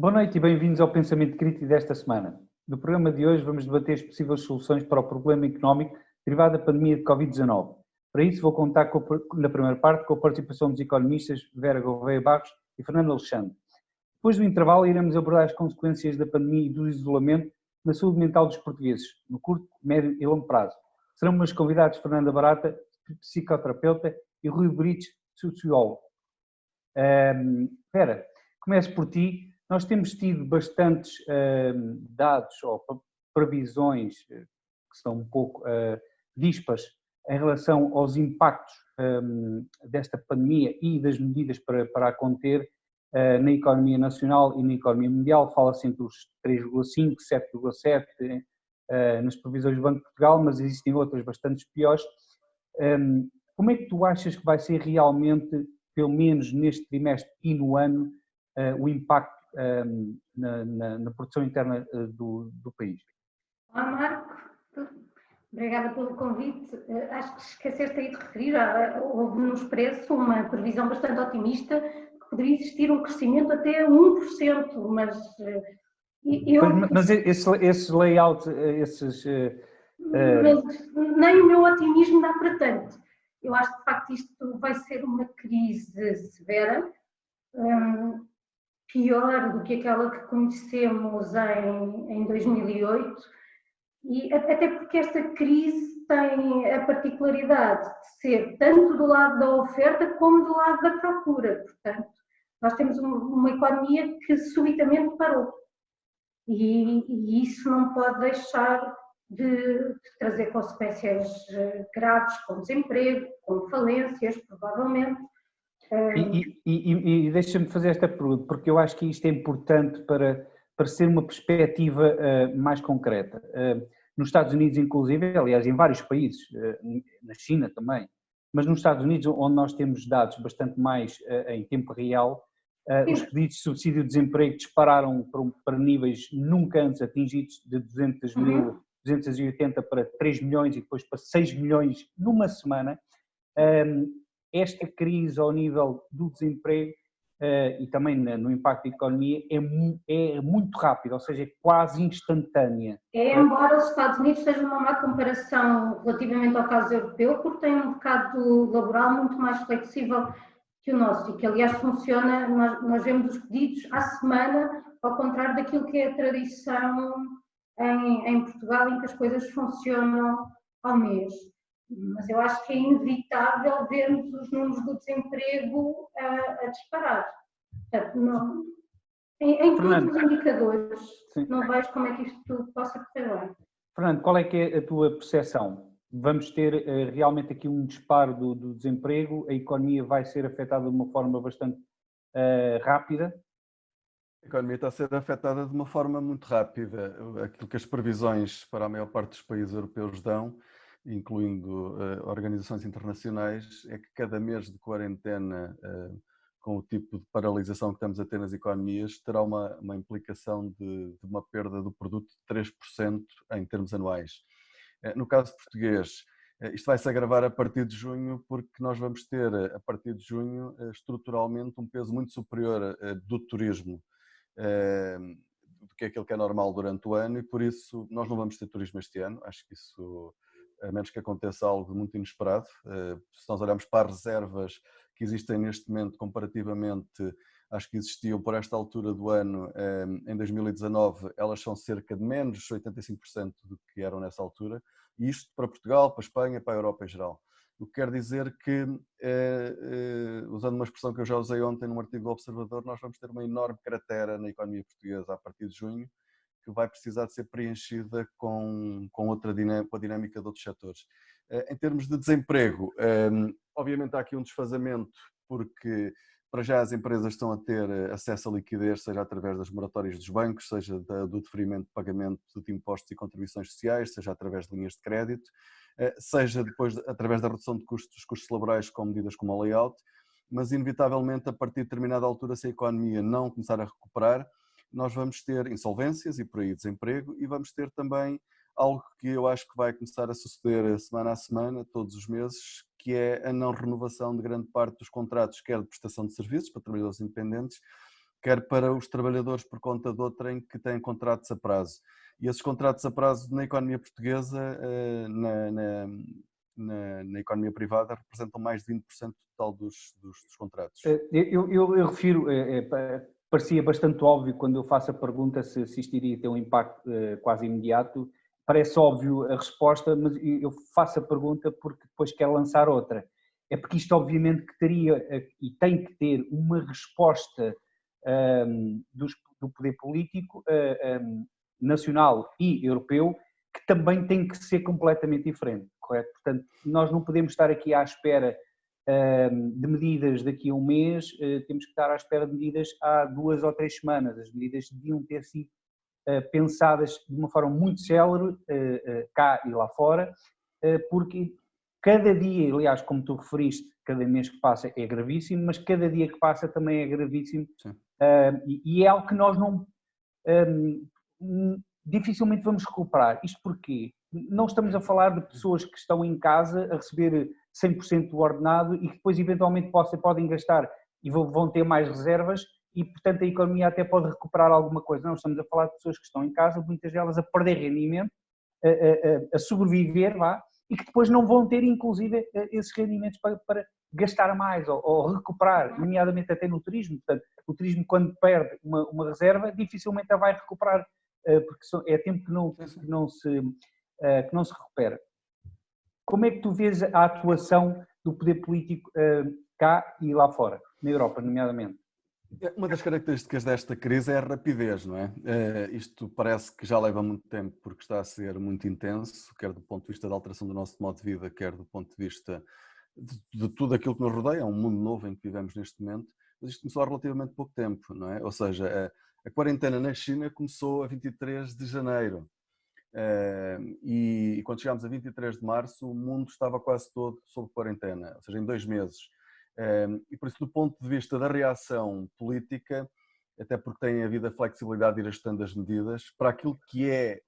Boa noite e bem-vindos ao Pensamento Crítico desta semana. No programa de hoje vamos debater as possíveis soluções para o problema económico derivado da pandemia de Covid-19. Para isso vou contar na primeira parte com a participação dos economistas Vera Gouveia Barros e Fernando Alexandre. Depois do intervalo iremos abordar as consequências da pandemia e do isolamento na saúde mental dos portugueses, no curto, médio e longo prazo. Serão meus convidados Fernanda Barata, psicoterapeuta, e Rui Brites, sociólogo. Vera, começo por ti. Nós temos tido bastantes dados ou previsões que são um pouco dispas em relação aos impactos desta pandemia e das medidas para a conter na economia nacional e na economia mundial. Fala-se entre os 3,5, 7,7 nas previsões do Banco de Portugal, mas existem outras bastante piores. Como é que tu achas que vai ser realmente, pelo menos neste trimestre e no ano, o impacto na produção interna do país? Olá, Marco. Obrigada pelo convite. Acho que esqueceste aí de referir, houve no Expresso uma previsão bastante otimista que poderia existir um crescimento até 1%, mas Mas esse layout, Mas nem o meu otimismo dá para tanto. Eu acho que, de facto, isto vai ser uma crise severa, pior do que aquela que conhecemos em 2008, e até porque esta crise tem a particularidade de ser tanto do lado da oferta como do lado da procura. Portanto, nós temos uma economia que subitamente parou e isso não pode deixar de trazer consequências graves, como desemprego, como falências, provavelmente. E deixa-me fazer esta pergunta, porque eu acho que isto é importante para ser uma perspectiva mais concreta. Nos Estados Unidos, inclusive, aliás, em vários países, na China também, mas nos Estados Unidos, onde nós temos dados bastante mais em tempo real, os pedidos de subsídio de desemprego dispararam para níveis nunca antes atingidos, de 280 para 3 milhões e depois para 6 milhões numa semana. Esta crise ao nível do desemprego e também no impacto da economia é muito rápida, ou seja, é quase instantânea. Embora os Estados Unidos sejam uma má comparação relativamente ao caso europeu, porque tem um mercado laboral muito mais flexível que o nosso e que, aliás, funciona, nós vemos os pedidos à semana, ao contrário daquilo que é a tradição em Portugal, em que as coisas funcionam ao mês. Mas eu acho que é inevitável vermos os números do desemprego a disparar. Portanto, em todos os indicadores, sim, não vejo como é que isto possa correr bem. Fernando, qual é que é a tua percepção? Vamos ter realmente aqui um disparo do desemprego? A economia vai ser afetada de uma forma bastante rápida? A economia está a ser afetada de uma forma muito rápida. Aquilo que as previsões para a maior parte dos países europeus dão, incluindo organizações internacionais, é que cada mês de quarentena, com o tipo de paralisação que estamos a ter nas economias, terá uma implicação de uma perda do produto de 3% em termos anuais. No caso português, isto vai se agravar a partir de junho, porque nós vamos ter, a partir de junho, estruturalmente um peso muito superior do turismo do que aquilo que é normal durante o ano, e por isso nós não vamos ter turismo este ano. Acho que isso, a menos que aconteça algo muito inesperado, se nós olharmos para as reservas que existem neste momento comparativamente às que existiam por esta altura do ano em 2019, elas são cerca de menos 85% do que eram nessa altura, e isto para Portugal, para a Espanha, para a Europa em geral. O que quer dizer que, usando uma expressão que eu já usei ontem num artigo do Observador, nós vamos ter uma enorme cratera na economia portuguesa a partir de junho, que vai precisar de ser preenchida com a dinâmica de outros setores. Em termos de desemprego, obviamente há aqui um desfazamento, porque para já as empresas estão a ter acesso à liquidez, seja através das moratórias dos bancos, seja do deferimento de pagamento de impostos e contribuições sociais, seja através de linhas de crédito, seja depois através da redução de custos, dos custos laborais com medidas como a layout, mas inevitavelmente a partir de determinada altura, se a economia não começar a recuperar, nós vamos ter insolvências e por aí desemprego, e vamos ter também algo que eu acho que vai começar a suceder semana a semana, todos os meses, que é a não renovação de grande parte dos contratos, quer de prestação de serviços para trabalhadores independentes, quer para os trabalhadores por conta de outrem que têm contratos a prazo. E esses contratos a prazo na economia portuguesa, na economia privada, representam mais de 20% do total dos contratos. Eu refiro, parecia bastante óbvio quando eu faço a pergunta se isto iria ter um impacto quase imediato. Parece óbvio a resposta, mas eu faço a pergunta porque depois quero lançar outra. É porque isto obviamente que teria e tem que ter uma resposta do poder político nacional e europeu que também tem que ser completamente diferente, correto? Portanto, nós não podemos estar aqui à espera de medidas daqui a um mês, temos que estar à espera de medidas há 2 ou 3 semanas. As medidas deviam ter sido pensadas de uma forma muito célere, cá e lá fora, porque cada dia, aliás, como tu referiste, cada mês que passa é gravíssimo, mas cada dia que passa também é gravíssimo, e é algo que nós não dificilmente vamos recuperar. Isto porque não estamos a falar de pessoas que estão em casa a receber 100% do ordenado e que depois eventualmente podem gastar e vão ter mais reservas e, portanto, a economia até pode recuperar alguma coisa. Não, estamos a falar de pessoas que estão em casa, muitas delas a perder rendimento, a sobreviver, e que depois não vão ter, inclusive, esses rendimentos para gastar mais ou recuperar, nomeadamente até no turismo. Portanto, o turismo, quando perde uma reserva, dificilmente a vai recuperar, porque é tempo que não se recupera. Como é que tu vês a atuação do poder político cá e lá fora, na Europa, nomeadamente? Uma das características desta crise é a rapidez, não é? Isto parece que já leva muito tempo porque está a ser muito intenso, quer do ponto de vista da alteração do nosso modo de vida, quer do ponto de vista de tudo aquilo que nos rodeia. É um mundo novo em que vivemos neste momento, mas isto começou há relativamente pouco tempo, não é? Ou seja, a quarentena na China começou a 23 de janeiro e quando chegámos a 23 de março o mundo estava quase todo sob quarentena, ou seja, em 2 meses. E por isso, do ponto de vista da reação política, até porque tem havido a flexibilidade de ir ajustando as medidas, para aquilo que é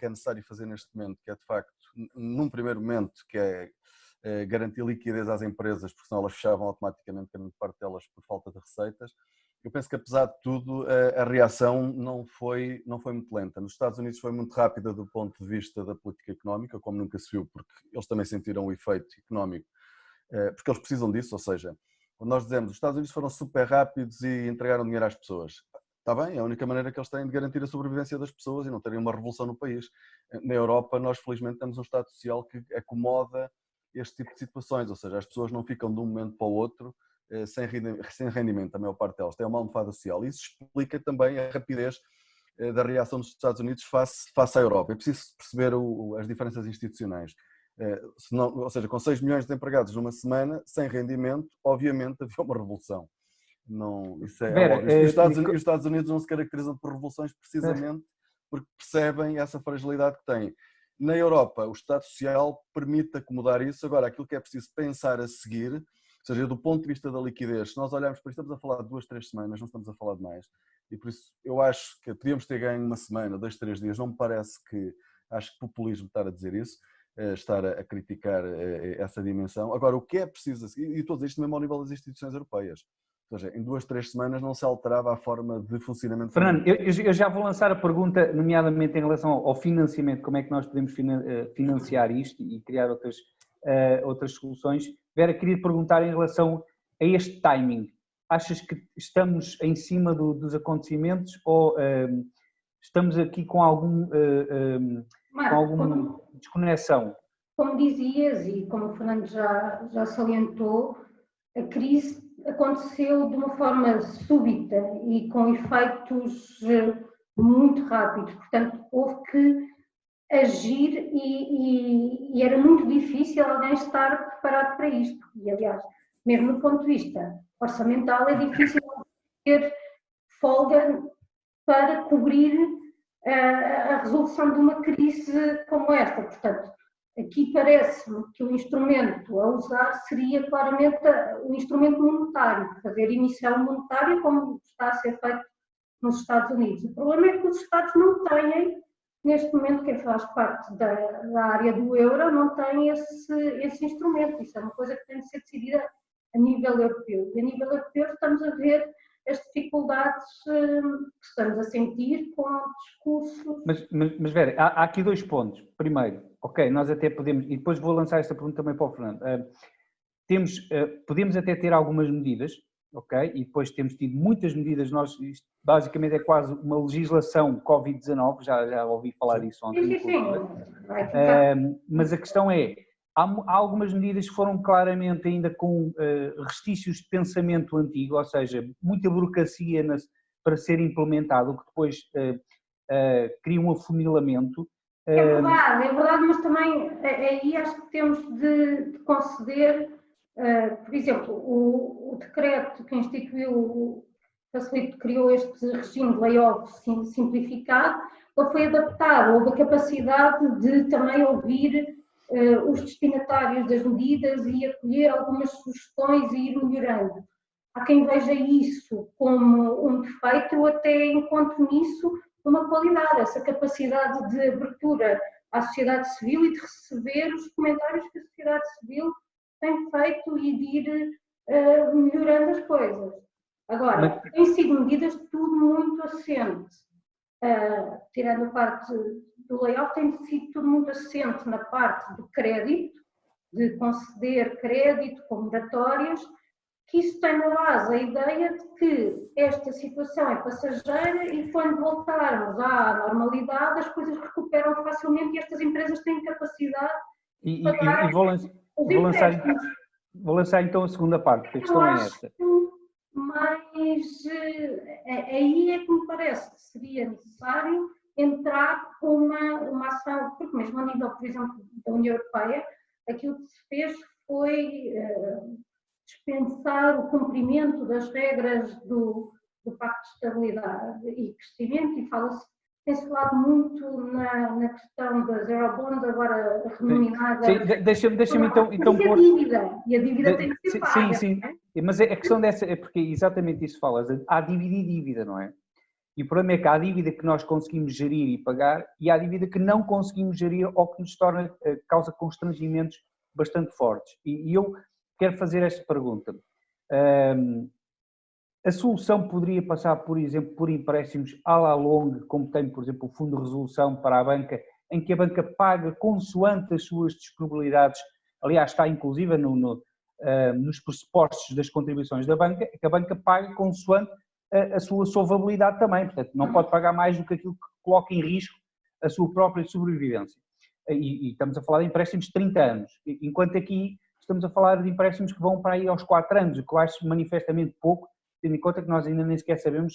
necessário fazer neste momento, que é de facto, num primeiro momento, que é garantir liquidez às empresas, porque senão elas fechavam automaticamente grande parte delas por falta de receitas. Eu penso que, apesar de tudo, a reação não foi muito lenta. Nos Estados Unidos foi muito rápida do ponto de vista da política económica, como nunca se viu, porque eles também sentiram o efeito económico, porque eles precisam disso. Ou seja, quando nós dizemos os Estados Unidos foram super rápidos e entregaram dinheiro às pessoas, está bem, é a única maneira que eles têm de garantir a sobrevivência das pessoas e não terem uma revolução no país. Na Europa, nós felizmente temos um Estado Social que acomoda este tipo de situações, ou seja, as pessoas não ficam de um momento para o outro sem rendimento, a maior parte delas tem uma almofada social. Isso explica também a rapidez da reação dos Estados Unidos face à Europa. É preciso perceber as diferenças institucionais. Ou seja, com 6 milhões de empregados numa semana, sem rendimento, obviamente havia uma revolução. Não, isso é óbvio. Os Estados Unidos não se caracterizam por revoluções precisamente porque percebem essa fragilidade que têm. Na Europa, o Estado Social permite acomodar isso. Agora, aquilo que é preciso pensar a seguir, ou seja, do ponto de vista da liquidez, se nós olharmos para isto, estamos a falar de 2, 3 semanas, não estamos a falar de mais. E por isso eu acho que podíamos ter ganho uma semana, 2, 3 dias. Não me parece que, acho que populismo estar a dizer isso, estar a criticar essa dimensão. Agora, o que é preciso, e estou a dizer isto mesmo ao nível das instituições europeias, ou seja, em 2, 3 semanas não se alterava a forma de funcionamento. Fernando, eu já vou lançar a pergunta, nomeadamente em relação ao financiamento, como é que nós podemos financiar isto e criar outras soluções. Vera, queria perguntar em relação a este timing. Achas que estamos em cima dos acontecimentos ou estamos aqui com alguma desconexão? Como dizias e como o Fernando já salientou, a crise aconteceu de uma forma súbita e com efeitos muito rápidos. Portanto, houve que agir e era muito difícil alguém estar preparado para isto. E, aliás, mesmo do ponto de vista orçamental, é difícil ter folga para cobrir a resolução de uma crise como esta. Portanto, aqui parece-me que o instrumento a usar seria claramente o instrumento monetário, fazer emissão monetária como está a ser feito nos Estados Unidos. O problema é que os Estados não têm, neste momento, quem faz parte da área do euro, não tem esse instrumento. Isso é uma coisa que tem de ser decidida a nível europeu. E a nível europeu estamos a ver as dificuldades que estamos a sentir com discursos. Mas Vera, há aqui dois pontos. Primeiro, ok, nós até podemos, e depois vou lançar esta pergunta também para o Fernando, podemos até ter algumas medidas, ok, e depois temos tido muitas medidas, isto basicamente é quase uma legislação Covid-19, já ouvi falar disso ontem. Sim. Mas a questão é, há algumas medidas que foram claramente ainda com restícios de pensamento antigo, ou seja, muita burocracia para ser implementado, o que depois cria um afunilamento. É verdade, mas também aí acho que temos de conceder, por exemplo, o decreto que instituiu, criou este regime de layoff simplificado, ele foi adaptado, houve a capacidade de também ouvir os destinatários das medidas e acolher algumas sugestões e ir melhorando. Há quem veja isso como um defeito, eu até encontro nisso uma qualidade, essa capacidade de abertura à sociedade civil e de receber os comentários que a sociedade civil tem feito e de ir melhorando as coisas. Agora, têm sido medidas de tudo muito assente. Tirando a parte do layoff, tem sido tudo muito assente na parte do crédito, de conceder crédito com moratórias, que isso tem na base a ideia de que esta situação é passageira e quando voltarmos à normalidade as coisas recuperam facilmente e estas empresas têm capacidade de pagar vou lançar então a segunda parte, porque a questão é esta. Mas aí é que me parece que seria necessário entrar com uma ação, porque mesmo a nível, por exemplo, da União Europeia, aquilo que se fez foi dispensar o cumprimento das regras do Pacto de Estabilidade e Crescimento e tem-se falado muito na questão das Eurobonds, agora renominada. Sim, deixa-me então pôr... E a dívida tem que ser paga. Sim, mas a questão dessa é porque exatamente isso falas, há dívida e dívida, não é? E o problema é que há dívida que nós conseguimos gerir e pagar e há dívida que não conseguimos gerir ou que nos causa constrangimentos bastante fortes. E eu quero fazer esta pergunta. A solução poderia passar, por exemplo, por empréstimos à la longue, como tem, por exemplo, o Fundo de Resolução para a banca, em que a banca paga consoante as suas disponibilidades, aliás, está inclusive nos pressupostos das contribuições da banca, que a banca paga consoante a sua solvabilidade também, portanto, não pode pagar mais do que aquilo que coloca em risco a sua própria sobrevivência. E estamos a falar de empréstimos de 30 anos, enquanto aqui estamos a falar de empréstimos que vão para aí aos 4 anos, o que eu acho manifestamente pouco, tendo em conta que nós ainda nem sequer sabemos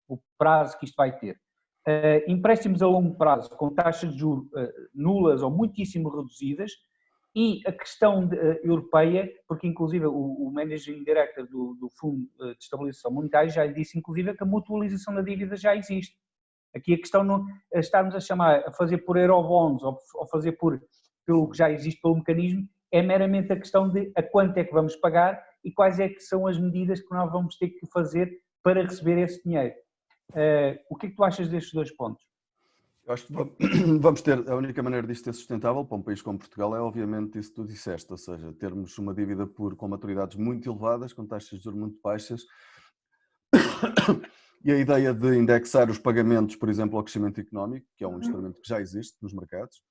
o prazo que isto vai ter. Empréstimos a longo prazo com taxas de juros nulas ou muitíssimo reduzidas e a questão europeia, porque inclusive o Managing Director do Fundo de Estabilização Monetária já disse inclusive que a mutualização da dívida já existe. Aqui a questão não estarmos a fazer por eurobonds ou fazer pelo que já existe pelo mecanismo, é meramente a questão de a quanto é que vamos pagar e quais é que são as medidas que nós vamos ter que fazer para receber esse dinheiro. O que é que tu achas destes dois pontos? Eu acho que vamos ter, a única maneira disto ser sustentável para um país como Portugal é obviamente isso que tu disseste, ou seja, termos uma dívida com maturidades muito elevadas, com taxas de juros muito baixas e a ideia de indexar os pagamentos, por exemplo, ao crescimento económico, que é um instrumento que já existe nos mercados,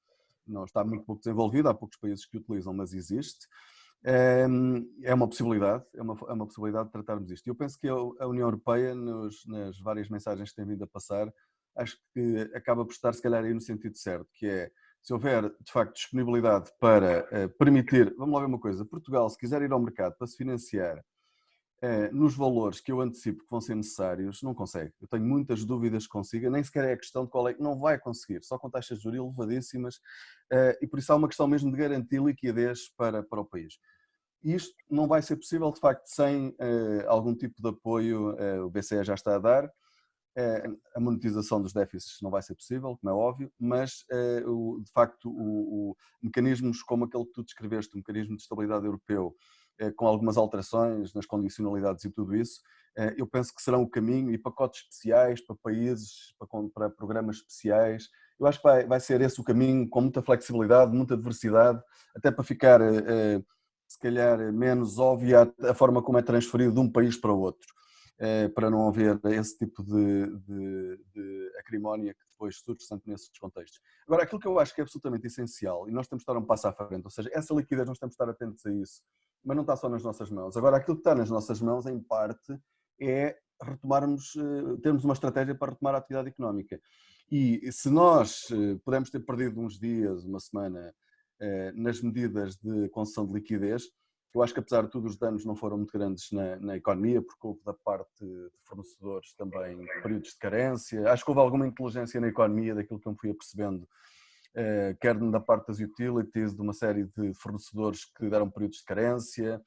não está muito pouco desenvolvido, há poucos países que o utilizam, mas existe. É uma possibilidade, é uma possibilidade de tratarmos isto. Eu penso que a União Europeia, nas várias mensagens que tem vindo a passar, acho que acaba por estar se calhar aí no sentido certo, que é, se houver de facto disponibilidade para permitir, vamos lá ver uma coisa, Portugal se quiser ir ao mercado para se financiar nos valores que eu antecipo que vão ser necessários, não consegue. Eu tenho muitas dúvidas que consiga, nem sequer é a questão de qual é que não vai conseguir, só com taxas de juros elevadíssimas e por isso há uma questão mesmo de garantir liquidez para o país. E isto não vai ser possível, de facto, sem algum tipo de apoio, o BCE já está a dar, a monetização dos déficits não vai ser possível, como é óbvio, mas de facto mecanismos como aquele que tu descreveste, o mecanismo de estabilidade europeu, com algumas alterações nas condicionalidades e tudo isso, eu penso que serão o caminho, e pacotes especiais para países, para programas especiais, eu acho que vai ser esse o caminho, com muita flexibilidade, muita diversidade, até para ficar se calhar menos óbvia a forma como é transferido de um país para o outro. para não haver esse tipo de acrimónia que depois surge sempre nesses contextos. Agora, aquilo que eu acho que é absolutamente essencial, e nós temos de estar um passo à frente, ou seja, essa liquidez nós temos de estar atentos a isso, mas não está só nas nossas mãos. Agora, aquilo que está nas nossas mãos, em parte, é retomarmos, termos uma estratégia para retomar a atividade económica. E se nós pudermos ter perdido uns dias, uma semana, nas medidas de concessão de liquidez, eu acho que apesar de tudo os danos não foram muito grandes na economia, porque houve da parte de fornecedores também períodos de carência. Acho que houve alguma inteligência na economia daquilo que eu me fui apercebendo, quer da parte das utilities, de uma série de fornecedores que deram períodos de carência,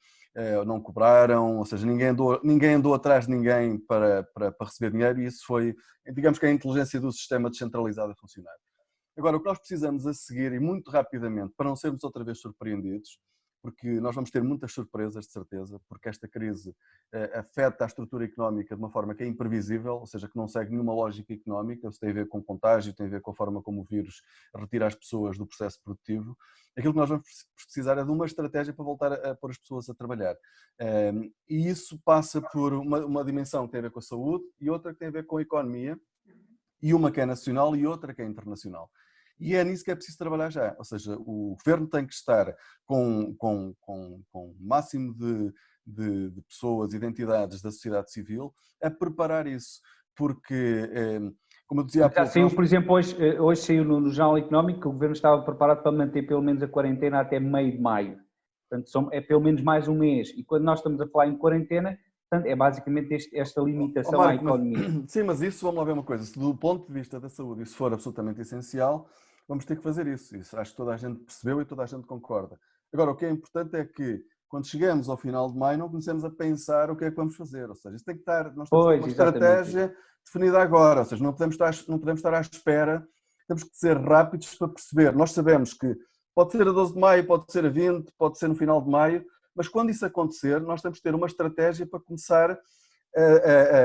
não cobraram, ou seja, ninguém andou atrás de ninguém para receber dinheiro, e isso foi, digamos que a inteligência do sistema descentralizado a funcionar. Agora, o que nós precisamos a seguir, e muito rapidamente, para não sermos outra vez surpreendidos, porque nós vamos ter muitas surpresas, de certeza, porque esta crise afeta a estrutura económica de uma forma que é imprevisível, ou seja, que não segue nenhuma lógica económica, isso tem a ver com contágio, tem a ver com a forma como o vírus retira as pessoas do processo produtivo. Aquilo que nós vamos precisar é de uma estratégia para voltar a pôr as pessoas a trabalhar. E isso passa por uma dimensão que tem a ver com a saúde e outra que tem a ver com a economia, e uma que é nacional e outra que é internacional. E é nisso que é preciso trabalhar já, ou seja, o governo tem que estar com o máximo de pessoas, identidades da sociedade civil a preparar isso, porque, como eu dizia há pouco... Já saiu, por exemplo, hoje saiu no Jornal Económico que o governo estava preparado para manter pelo menos a quarentena até meio de maio. Portanto, é pelo menos mais um mês. E quando nós estamos a falar em quarentena, portanto, é basicamente esta limitação à economia. Sim, mas isso, vamos lá ver uma coisa, se do ponto de vista da saúde isso for absolutamente essencial, vamos ter que fazer isso. Isso acho que toda a gente percebeu e toda a gente concorda. Agora, o que é importante é que, quando chegamos ao final de maio, não comecemos a pensar o que é que vamos fazer. Ou seja, isso tem que estar, nós temos que ter uma estratégia definida agora. Ou seja, não podemos estar à espera, temos que ser rápidos para perceber. Nós sabemos que pode ser a 12 de maio, pode ser a 20, pode ser no final de maio, mas quando isso acontecer, nós temos que ter uma estratégia para começar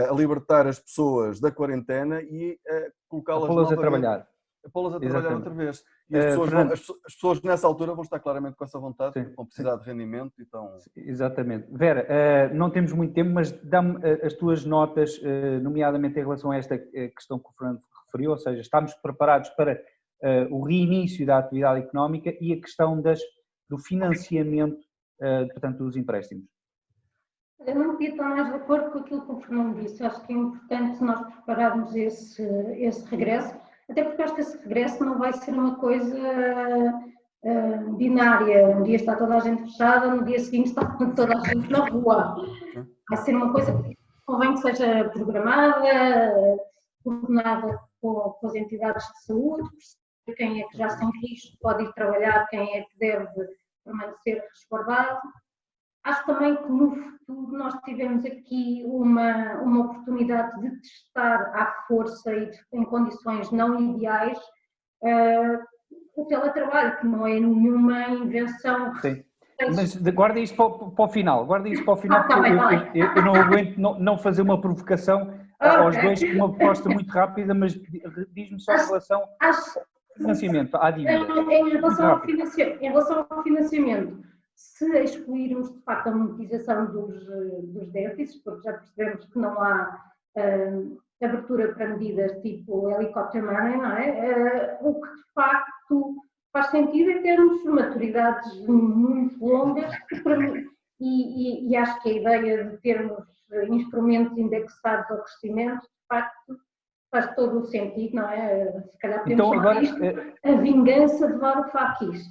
a libertar as pessoas da quarentena e colocá-las novamente a trabalhar. Pô-las a trabalhar outra vez. E as pessoas nessa altura vão estar claramente com essa vontade, sim, vão precisar de rendimento. Então... Exatamente. Vera, não temos muito tempo, mas dá-me as tuas notas, nomeadamente em relação a esta questão que o Fernando referiu, ou seja, estamos preparados para o reinício da atividade económica e a questão do financiamento, portanto, dos empréstimos. Eu não podia estar mais de acordo com aquilo que o Fernando disse. Acho que é importante nós prepararmos esse regresso, até porque acho que esse regresso não vai ser uma coisa binária. Um dia está toda a gente fechada, no dia seguinte está toda a gente na rua. Vai ser uma coisa que convém que seja programada, coordenada com as entidades de saúde, perceber quem é que já sem risco pode ir trabalhar, quem é que deve permanecer resguardado. Acho também que no futuro nós tivemos aqui uma oportunidade de testar à força e em condições não ideais o teletrabalho, que não é nenhuma invenção. Sim. Mas guarda isto para o final, porque eu não aguento não fazer uma provocação aos dois com uma proposta muito rápida, mas diz-me só em relação ao financiamento, à dívida. Em relação ao financiamento, se excluirmos de facto a monetização dos déficits, porque já percebemos que não há abertura para medidas tipo helicóptero money, não é? O que de facto faz sentido é termos maturidades muito longas e acho que a ideia de termos instrumentos indexados ao crescimento, de facto, faz todo o sentido, não é? Se calhar podemos chamar isto a vingança de Varoufakis.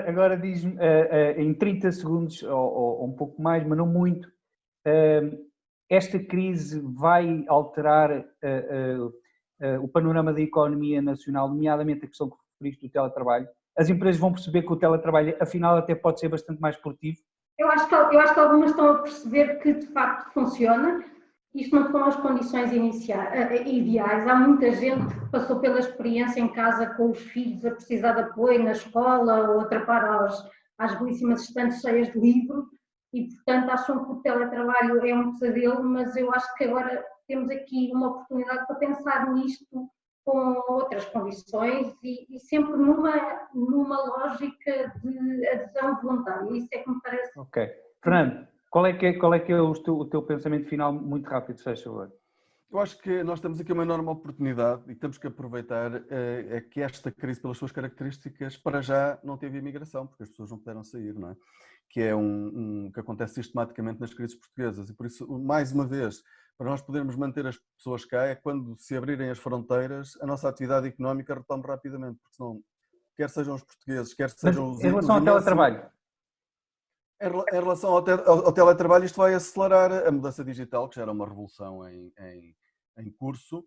Agora diz-me, em 30 segundos, ou um pouco mais, mas não muito, esta crise vai alterar o panorama da economia nacional, nomeadamente a questão que referiste do teletrabalho? As empresas vão perceber que o teletrabalho, afinal, até pode ser bastante mais produtivo? Eu acho que algumas estão a perceber que, de facto, funciona. Isto não foram as condições ideais. Há muita gente que passou pela experiência em casa com os filhos a precisar de apoio na escola ou a trepar às belíssimas estantes cheias de livro e, portanto, acham que o teletrabalho é um pesadelo, mas eu acho que agora temos aqui uma oportunidade para pensar nisto com outras condições e sempre numa lógica de adesão voluntária. Isso é que me parece... Ok. Fernando, Qual é que é o teu pensamento final, muito rápido, se faz favor? Eu acho que nós temos aqui uma enorme oportunidade e que temos que aproveitar, é que esta crise, pelas suas características, para já não teve imigração, porque as pessoas não puderam sair, não é? Que é que acontece sistematicamente nas crises portuguesas. E por isso, mais uma vez, para nós podermos manter as pessoas cá, é quando se abrirem as fronteiras, a nossa atividade económica retome rapidamente, porque senão, quer sejam os portugueses, quer sejam os em relação ao teletrabalho? Em relação ao teletrabalho, isto vai acelerar a mudança digital, que já era uma revolução em curso,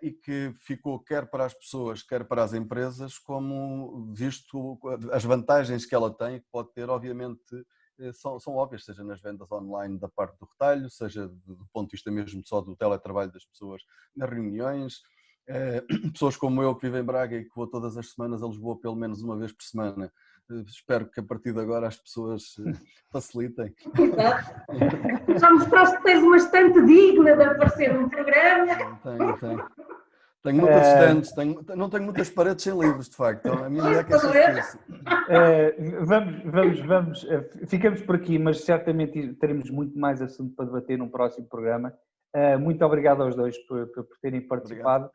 e que ficou quer para as pessoas, quer para as empresas, como visto as vantagens que ela tem, que pode ter, obviamente, são óbvias, seja nas vendas online da parte do retalho, seja do ponto de vista mesmo só do teletrabalho das pessoas nas reuniões. Pessoas como eu, que vivem em Braga e que vou todas as semanas a Lisboa pelo menos uma vez por semana, espero que a partir de agora as pessoas facilitem. Exato. Já mostraste que tens uma estante digna de aparecer num programa. Tenho muitas estantes, não tenho muitas paredes sem livros, de facto. A minha mulher quer disso. Vamos, ficamos por aqui, mas certamente teremos muito mais assunto para debater num próximo programa. Muito obrigado aos dois por terem participado.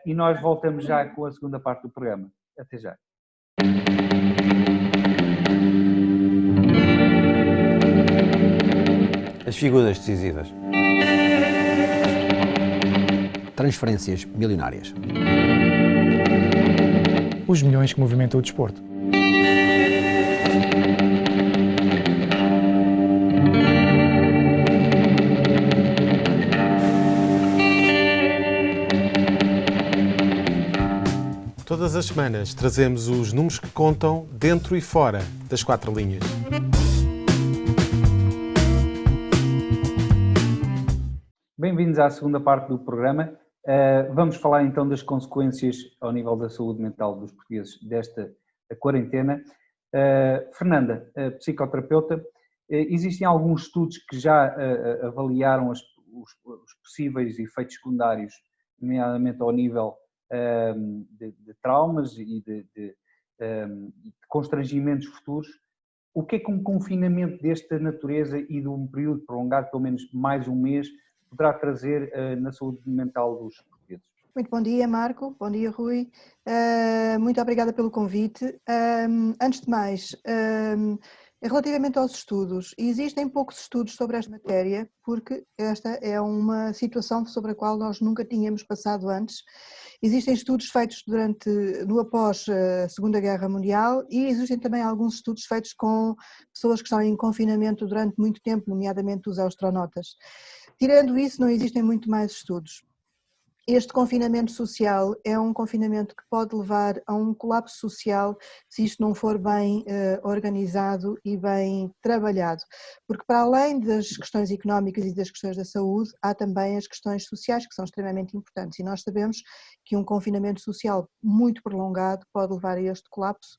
E nós voltamos já com a segunda parte do programa. Até já. As figuras decisivas. Transferências milionárias. Os milhões que movimentam o desporto. Todas as semanas trazemos os números que contam dentro e fora das quatro linhas. Bem-vindos à segunda parte do programa. Vamos falar então das consequências ao nível da saúde mental dos portugueses desta quarentena. Fernanda, psicoterapeuta, existem alguns estudos que já avaliaram os possíveis efeitos secundários, nomeadamente ao nível de traumas e de constrangimentos futuros. O que é que um confinamento desta natureza e de um período prolongado, pelo menos mais um mês, poderá trazer na saúde mental dos portugueses? Muito bom dia, Marco. Bom dia, Rui. Muito obrigada pelo convite. Antes de mais, relativamente aos estudos, existem poucos estudos sobre esta matéria, porque esta é uma situação sobre a qual nós nunca tínhamos passado antes. Existem estudos feitos após a Segunda Guerra Mundial e existem também alguns estudos feitos com pessoas que estão em confinamento durante muito tempo, nomeadamente os astronautas. Tirando isso, não existem muito mais estudos. Este confinamento social é um confinamento que pode levar a um colapso social se isto não for bem organizado e bem trabalhado, porque para além das questões económicas e das questões da saúde, há também as questões sociais que são extremamente importantes e nós sabemos que um confinamento social muito prolongado pode levar a este colapso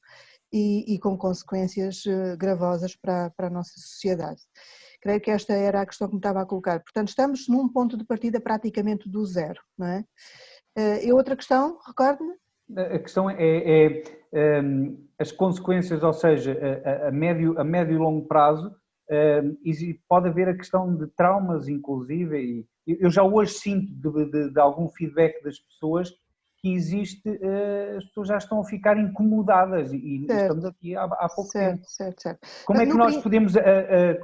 e com consequências gravosas para a nossa sociedade. Creio que esta era a questão que me estava a colocar. Portanto, estamos num ponto de partida praticamente do zero, não é? E outra questão, recorde-me? A questão é as consequências, ou seja, a médio e longo prazo, pode haver a questão de traumas, inclusive, e eu já hoje sinto de algum feedback das pessoas que existe, as pessoas já estão a ficar incomodadas e estamos aqui há pouco tempo. Certo. Como é que nós podemos,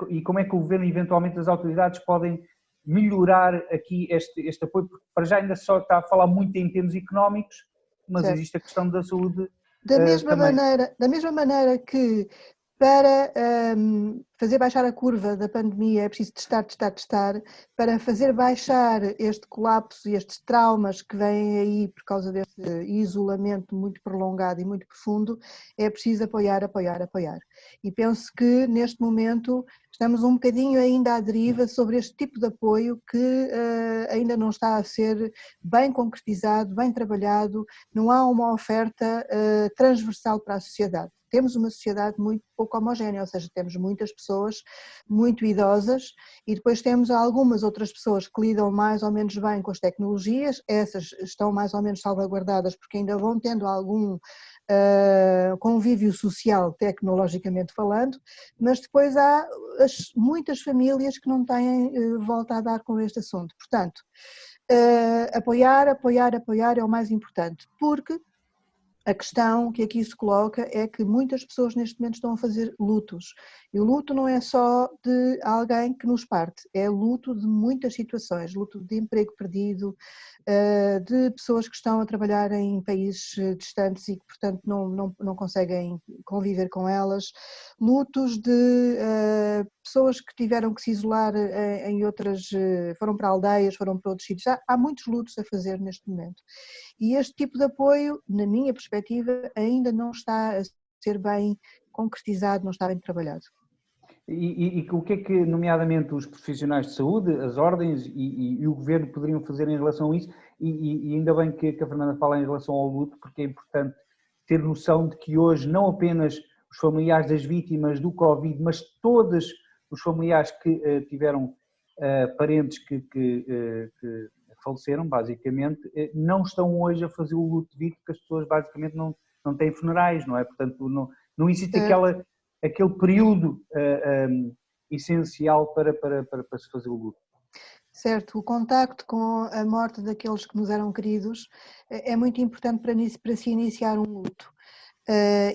e como é que o governo e eventualmente as autoridades podem melhorar aqui este apoio, porque para já ainda só está a falar muito em termos económicos, mas existe a questão da saúde da mesma maneira que para fazer baixar a curva da pandemia é preciso testar, para fazer baixar este colapso e estes traumas que vêm aí por causa deste isolamento muito prolongado e muito profundo, é preciso apoiar. E penso que neste momento estamos um bocadinho ainda à deriva sobre este tipo de apoio que ainda não está a ser bem concretizado, bem trabalhado, não há uma oferta transversal para a sociedade. temos uma sociedade muito pouco homogénea, ou seja, temos muitas pessoas muito idosas e depois temos algumas outras pessoas que lidam mais ou menos bem com as tecnologias, essas estão mais ou menos salvaguardadas porque ainda vão tendo algum convívio social, tecnologicamente falando, mas depois há muitas famílias que não têm volta a dar com este assunto. Portanto, apoiar é o mais importante, porque a questão que aqui se coloca é que muitas pessoas neste momento estão a fazer lutos, e o luto não é só de alguém que nos parte, é luto de muitas situações, luto de emprego perdido, de pessoas que estão a trabalhar em países distantes e que portanto não conseguem conviver com elas, lutos de pessoas que tiveram que se isolar em outras, foram para aldeias, foram para outros sítios, há muitos lutos a fazer neste momento. E este tipo de apoio, na minha perspectiva, ainda não está a ser bem concretizado, não está bem trabalhado. E o que é que, nomeadamente, os profissionais de saúde, as ordens e o governo poderiam fazer em relação a isso? E ainda bem que a Fernanda fala em relação ao luto, porque é importante ter noção de que hoje não apenas os familiares das vítimas do Covid, mas todos os familiares que tiveram parentes que faleceram, basicamente, não estão hoje a fazer o luto devido, porque as pessoas basicamente não têm funerais, não é? Portanto, não existe aquele período essencial para se fazer o luto. Certo, o contacto com a morte daqueles que nos eram queridos é muito importante para se iniciar um luto.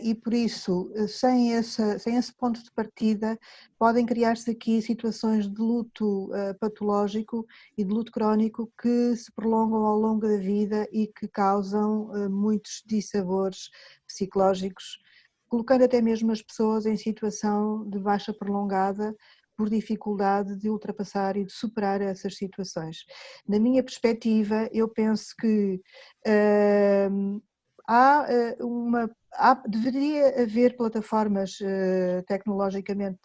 E por isso, sem esse ponto de partida, podem criar-se aqui situações de luto patológico e de luto crónico que se prolongam ao longo da vida e que causam muitos dissabores psicológicos, colocando até mesmo as pessoas em situação de baixa prolongada por dificuldade de ultrapassar e de superar essas situações. Na minha perspectiva, eu penso que deveria haver plataformas tecnologicamente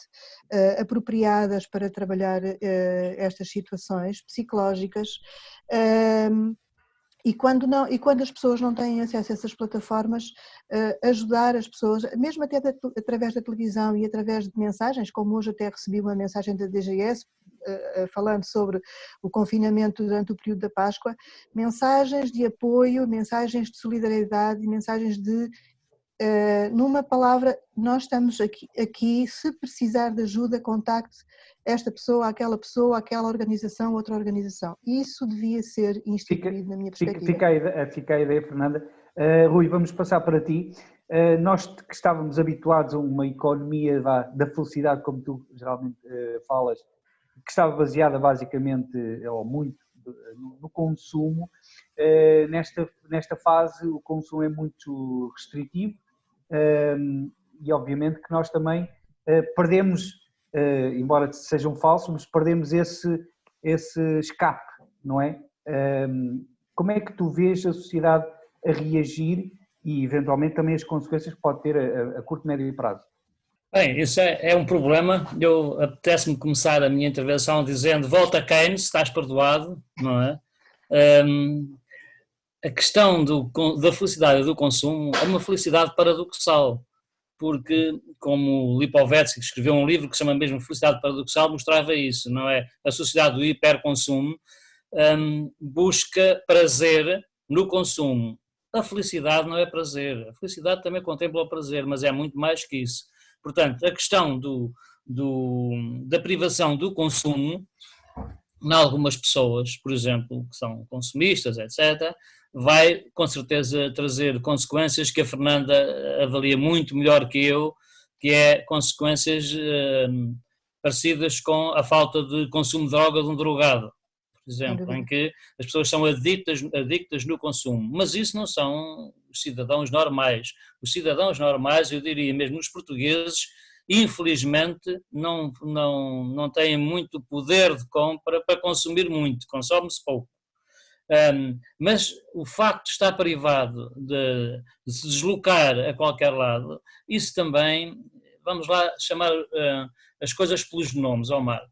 apropriadas para trabalhar estas situações psicológicas e quando as pessoas não têm acesso a essas plataformas, ajudar as pessoas, mesmo até através da televisão e através de mensagens, como hoje até recebi uma mensagem da DGS falando sobre o confinamento durante o período da Páscoa, mensagens de apoio, mensagens de solidariedade e mensagens de, numa palavra, nós estamos aqui, se precisar de ajuda, contacte esta pessoa, aquela organização, outra organização. Isso devia ser instituído na minha perspectiva. Fica a ideia, Fernanda. Rui, vamos passar para ti. Nós que estávamos habituados a uma economia da felicidade, como tu geralmente falas, que estava baseada basicamente, ou muito, no consumo, nesta fase o consumo é muito restritivo e obviamente que nós também perdemos, embora sejam falsos, mas perdemos esse escape, não é? Como é que tu vês a sociedade a reagir e eventualmente também as consequências que pode ter a curto e médio prazo? Bem, isso é um problema. Apetece-me começar a minha intervenção dizendo: volta Keynes, estás perdoado, não é? A questão da felicidade e do consumo é uma felicidade paradoxal, porque, como Lipovetsky, que escreveu um livro que se chama mesmo Felicidade Paradoxal, mostrava isso, não é? A sociedade do hiperconsumo busca prazer no consumo. A felicidade não é prazer, a felicidade também contempla o prazer, mas é muito mais que isso. Portanto, a questão da privação do consumo, em algumas pessoas, por exemplo, que são consumistas, etc., vai com certeza trazer consequências que a Fernanda avalia muito melhor que eu, que é consequências parecidas com a falta de consumo de droga de um drogado, por exemplo, em que as pessoas são adictas no consumo, mas isso não são os cidadãos normais. Os cidadãos normais, eu diria mesmo os portugueses, infelizmente não têm muito poder de compra para consumir muito, consome-se pouco. Mas o facto de estar privado de se deslocar a qualquer lado, isso também, vamos lá chamar as coisas pelos nomes, ó Marco.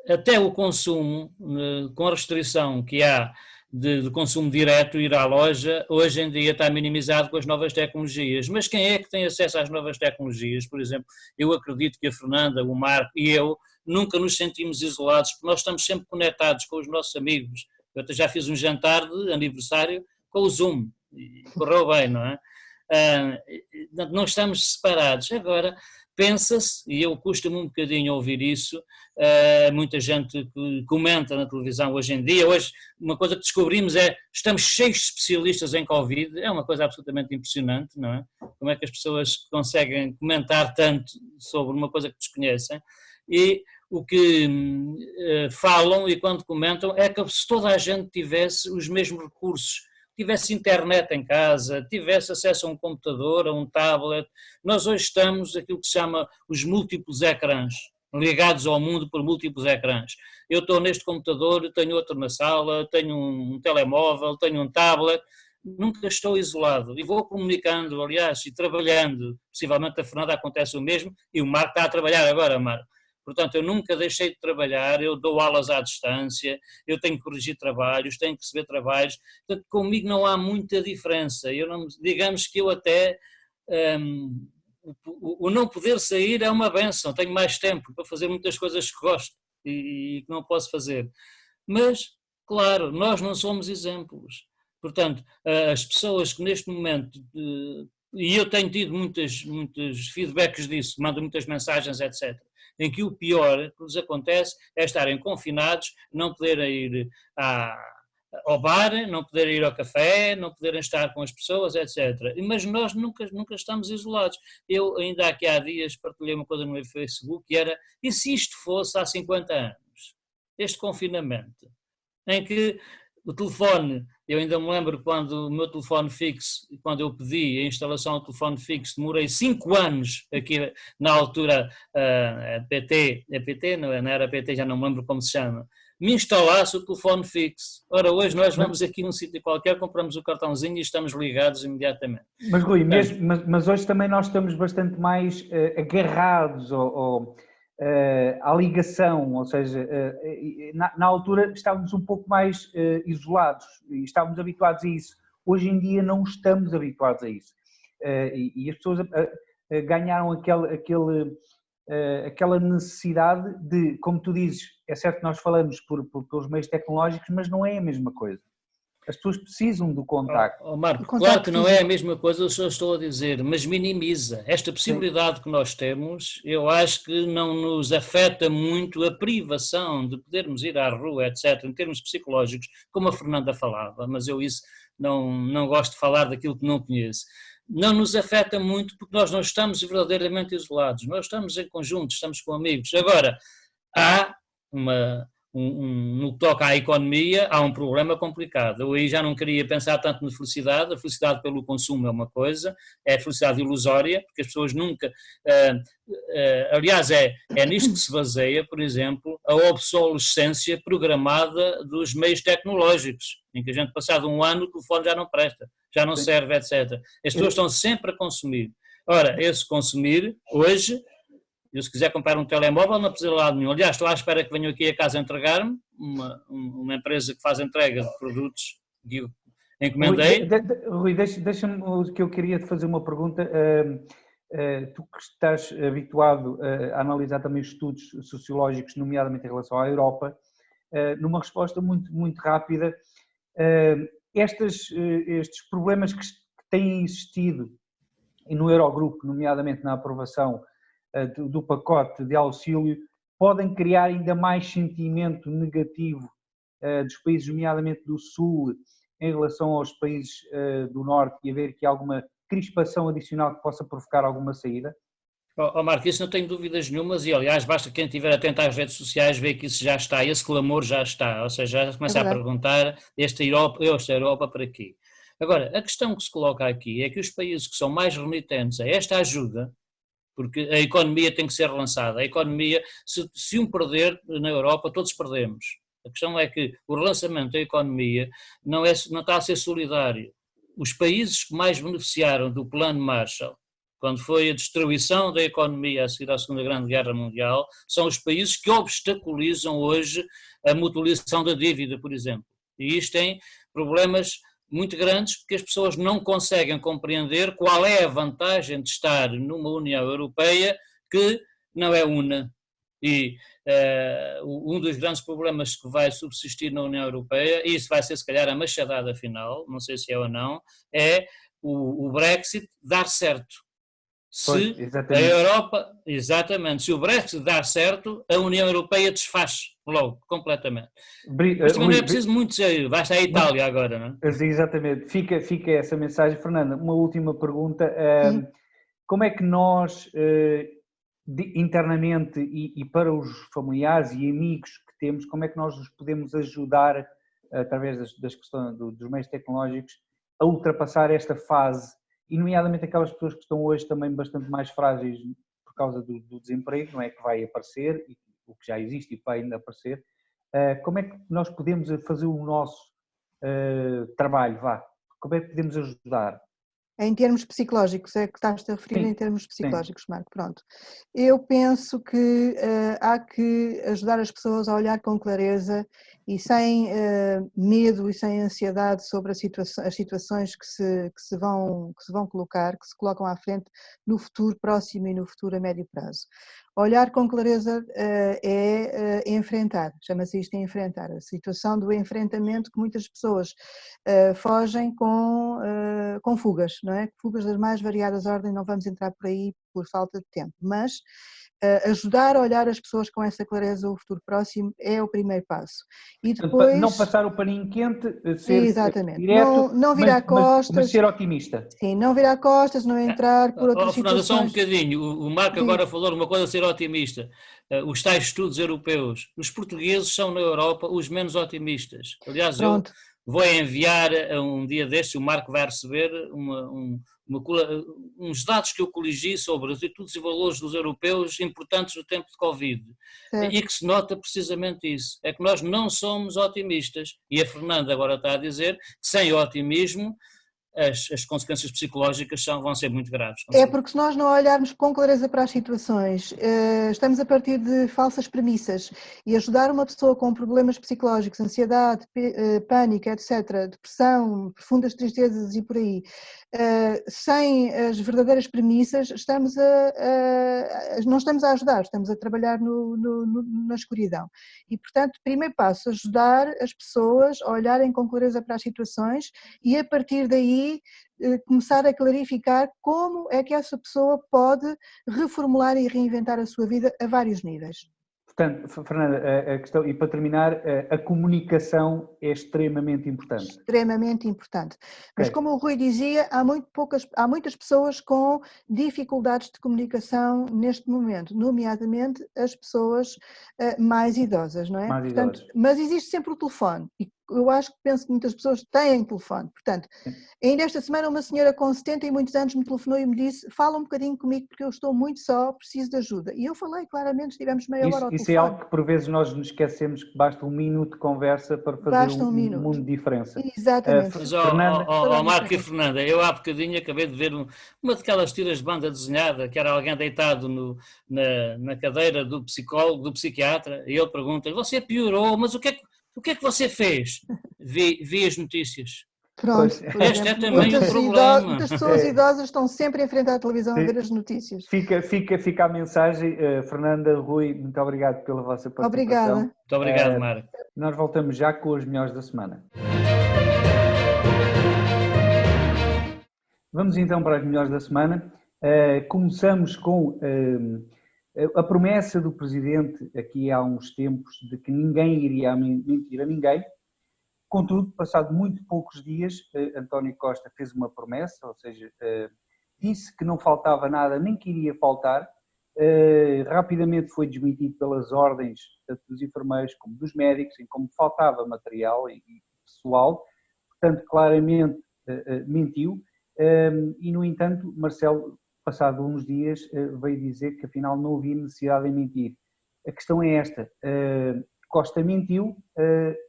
Até o consumo, com a restrição que há de consumo direto, ir à loja, hoje em dia está minimizado com as novas tecnologias. Mas quem é que tem acesso às novas tecnologias? Por exemplo, eu acredito que a Fernanda, o Marco e eu nunca nos sentimos isolados, porque nós estamos sempre conectados com os nossos amigos. Eu até já fiz um jantar de aniversário com o Zoom, e correu bem, não é? Não estamos separados. Agora, pensa-se, e eu custa-me um bocadinho ouvir isso, muita gente que comenta na televisão hoje em dia, hoje uma coisa que descobrimos é, estamos cheios de especialistas em Covid, é uma coisa absolutamente impressionante, não é? Como é que as pessoas conseguem comentar tanto sobre uma coisa que desconhecem, e o que falam e quando comentam é que se toda a gente tivesse os mesmos recursos, tivesse internet em casa, tivesse acesso a um computador, a um tablet. Nós hoje estamos aquilo que se chama os múltiplos ecrãs, ligados ao mundo por múltiplos ecrãs. Eu estou neste computador, tenho outro na sala, tenho um telemóvel, tenho um tablet, nunca estou isolado e vou comunicando, aliás, e trabalhando. Possivelmente a Fernanda acontece o mesmo e o Marco está a trabalhar agora, Marco. Portanto, eu nunca deixei de trabalhar, eu dou aulas à distância, eu tenho que corrigir trabalhos, tenho que receber trabalhos, portanto, comigo não há muita diferença. Eu não, digamos que eu até, o não poder sair é uma benção, tenho mais tempo para fazer muitas coisas que gosto e que não posso fazer. Mas, claro, nós não somos exemplos. Portanto, as pessoas que neste momento, e eu tenho tido muitos feedbacks disso, mando muitas mensagens, etc., em que o pior que lhes acontece é estarem confinados, não poderem ir ao bar, não poderem ir ao café, não poderem estar com as pessoas, etc. Mas nós nunca estamos isolados. Eu ainda aqui há dias partilhei uma coisa no meu Facebook que era, e se isto fosse há 50 anos, este confinamento, em que o telefone, eu ainda me lembro quando o meu telefone fixo, quando eu pedi a instalação do telefone fixo, demorei 5 anos aqui na altura, PT, não era PT, já não me lembro como se chama, me instalasse o telefone fixo. Ora, hoje nós vamos aqui num sítio qualquer, compramos o cartãozinho e estamos ligados imediatamente. Mas Rui, mas hoje também nós estamos bastante mais agarrados à ligação, ou seja, na altura estávamos um pouco mais isolados e estávamos habituados a isso. Hoje em dia não estamos habituados a isso. E as pessoas ganharam aquela necessidade de, como tu dizes, é certo que nós falamos pelos meios tecnológicos, mas não é a mesma coisa. As pessoas precisam do contacto. Marco, claro que não é a mesma coisa, eu só estou a dizer, mas minimiza. Esta possibilidade que nós temos, eu acho que não nos afeta muito a privação de podermos ir à rua, etc., em termos psicológicos, como a Fernanda falava, mas eu isso não gosto de falar daquilo que não conheço. Não nos afeta muito porque nós não estamos verdadeiramente isolados, nós estamos em conjunto, estamos com amigos. Agora, há no que toca à economia, há um problema complicado. Eu aí já não queria pensar tanto na felicidade, a felicidade pelo consumo é uma coisa, é a felicidade ilusória, porque as pessoas nunca... aliás, é nisto que se baseia, por exemplo, a obsolescência programada dos meios tecnológicos, em que a gente, passado um ano, o telefone já não presta, já não serve, etc. As pessoas estão sempre a consumir. Ora, esse consumir, hoje... Eu, se quiser comprar um telemóvel, não precisa de lado nenhum. Aliás, estou à espera que venham aqui a casa entregar-me, uma empresa que faz entrega de produtos que eu encomendei. Rui, deixa-me que eu queria te fazer uma pergunta. Tu que estás habituado a analisar também estudos sociológicos, nomeadamente em relação à Europa, numa resposta muito, muito rápida, estes problemas que têm existido no Eurogrupo, nomeadamente na aprovação do pacote de auxílio, podem criar ainda mais sentimento negativo dos países, nomeadamente do Sul, em relação aos países do Norte, e haver aqui alguma crispação adicional que possa provocar alguma saída? Marco, isso não tenho dúvidas nenhumas e, aliás, basta quem estiver atento às redes sociais ver que isso já está, esse clamor já está, ou seja, já começa a perguntar esta Europa para quê? Agora, a questão que se coloca aqui é que os países que são mais renitentes a esta ajuda, porque a economia tem que ser relançada. A economia, se um perder na Europa, todos perdemos. A questão é que o relançamento da economia não está a ser solidário. Os países que mais beneficiaram do Plano Marshall, quando foi a destruição da economia a seguir à Segunda Grande Guerra Mundial, são os países que obstaculizam hoje a mutualização da dívida, por exemplo. E isto tem problemas muito grandes, porque as pessoas não conseguem compreender qual é a vantagem de estar numa União Europeia que não é una. E um dos grandes problemas que vai subsistir na União Europeia, e isso vai ser se calhar a machadada final, não sei se é ou não, é o Brexit dar certo. Se a Europa, exatamente, se o Brexit dar certo, a União Europeia desfaz logo, completamente. Mas também não é preciso muito dizer, basta a Itália agora, não é? Exatamente, fica essa mensagem. Fernanda, uma última pergunta. Como é que nós, internamente e para os familiares e amigos que temos, como é que nós os podemos ajudar, através das questões dos meios tecnológicos, a ultrapassar esta fase, e nomeadamente aquelas pessoas que estão hoje também bastante mais frágeis por causa do desemprego, não é, que vai aparecer, e o que já existe e vai ainda aparecer. Como é que nós podemos fazer o nosso trabalho, como é que podemos ajudar? Em termos psicológicos, é que estás-te a referir. Sim, em termos psicológicos, sim. Marco, pronto. Eu penso que há que ajudar as pessoas a olhar com clareza e sem medo e sem ansiedade sobre as situações que se vão colocar, que se colocam à frente no futuro próximo e no futuro a médio prazo. Olhar com clareza é enfrentar, chama-se isto enfrentar, a situação do enfrentamento que muitas pessoas fogem com fugas, não é? Fugas das mais variadas ordens, não vamos entrar por aí por falta de tempo, mas ajudar a olhar as pessoas com essa clareza o futuro próximo é o primeiro passo. E depois... Não passar o paninho quente, ser exatamente. direto, não virar costas. Mas ser otimista. Sim, não virar costas, não entrar por outras situações. Fernanda, só um bocadinho, o Marco agora falou uma coisa, ser otimista. Os tais estudos europeus, os portugueses são na Europa os menos otimistas. Aliás, pronto. Eu vou enviar um dia destes, o Marco vai receber uns dados que eu coligi sobre as atitudes e valores dos europeus importantes no tempo de Covid. E que se nota precisamente isso, é que nós não somos otimistas, e a Fernanda agora está a dizer que sem otimismo as consequências psicológicas vão ser muito graves. É porque se nós não olharmos com clareza para as situações, estamos a partir de falsas premissas, e ajudar uma pessoa com problemas psicológicos, ansiedade, pânico, etc., depressão, profundas tristezas e por aí, sem as verdadeiras premissas, não estamos a ajudar, estamos a trabalhar na escuridão. E, portanto, primeiro passo, ajudar as pessoas a olharem com clareza para as situações e, a partir daí, começar a clarificar como é que essa pessoa pode reformular e reinventar a sua vida a vários níveis. Portanto, Fernanda, a questão, e para terminar, a comunicação é extremamente importante. Extremamente importante. Mas como o Rui dizia, há muitas pessoas com dificuldades de comunicação neste momento, nomeadamente as pessoas mais idosas, não é? Portanto, mas existe sempre o telefone. E eu penso que muitas pessoas têm telefone. Portanto, ainda esta semana uma senhora com 70 e muitos anos me telefonou e me disse: fala um bocadinho comigo porque eu estou muito só, preciso de ajuda. E eu falei claramente, estivemos meia hora ao telefone. Isso é algo que por vezes nós nos esquecemos, que basta um minuto de conversa para fazer um mundo de diferença. Exatamente. Mas, Marco e Fernanda, eu há bocadinho acabei de ver uma daquelas tiras de banda desenhada, que era alguém deitado na cadeira do psicólogo, do psiquiatra, e ele pergunta: você piorou, mas o que é que você fez? Vi as notícias. Pronto, este é também um problema. Muitas pessoas idosas estão sempre em frente à televisão a ver as notícias. Fica a mensagem. Fernanda, Rui, muito obrigado pela vossa participação. Obrigada. Muito obrigado, Marco. Nós voltamos já com os melhores da semana. Vamos então para as melhores da semana. Começamos com a promessa do Presidente aqui há uns tempos de que ninguém iria mentir a ninguém. Contudo, passado muito poucos dias, António Costa fez uma promessa, ou seja, disse que não faltava nada, nem que iria faltar. Rapidamente foi desmentido pelas ordens, tanto dos enfermeiros como dos médicos, em como faltava material e pessoal. Portanto, claramente mentiu. E, no entanto, Marcelo, passado uns dias, veio dizer que afinal não havia necessidade de mentir. A questão é esta: Costa mentiu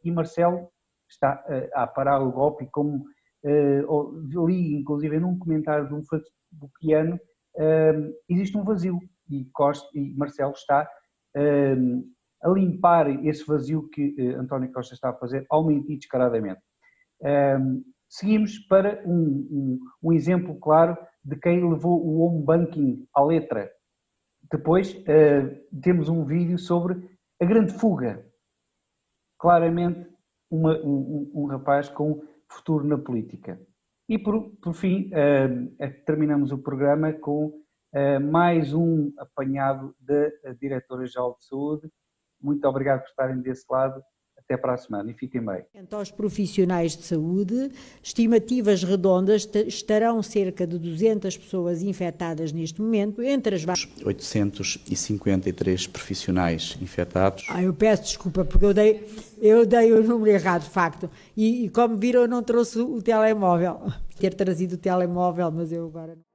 e Marcelo está a parar o golpe, como li inclusive num comentário de um facebookiano, existe um vazio e Marcelo está a limpar esse vazio que António Costa está a fazer ao mentir descaradamente. Seguimos para um exemplo claro de quem levou o home banking à letra. Depois temos um vídeo sobre a grande fuga. Claramente um rapaz com futuro na política. E por fim, terminamos o programa com mais um apanhado da Diretora-Geral de Saúde. Muito obrigado por estarem desse lado. Até para a semana e fiquem bem. Aos profissionais de saúde, estimativas redondas estarão cerca de 200 pessoas infectadas neste momento, entre as 853 profissionais infectados. Eu peço desculpa porque eu dei o número errado, de facto, e como viram eu não trouxe o telemóvel, ter trazido o telemóvel, mas eu agora não.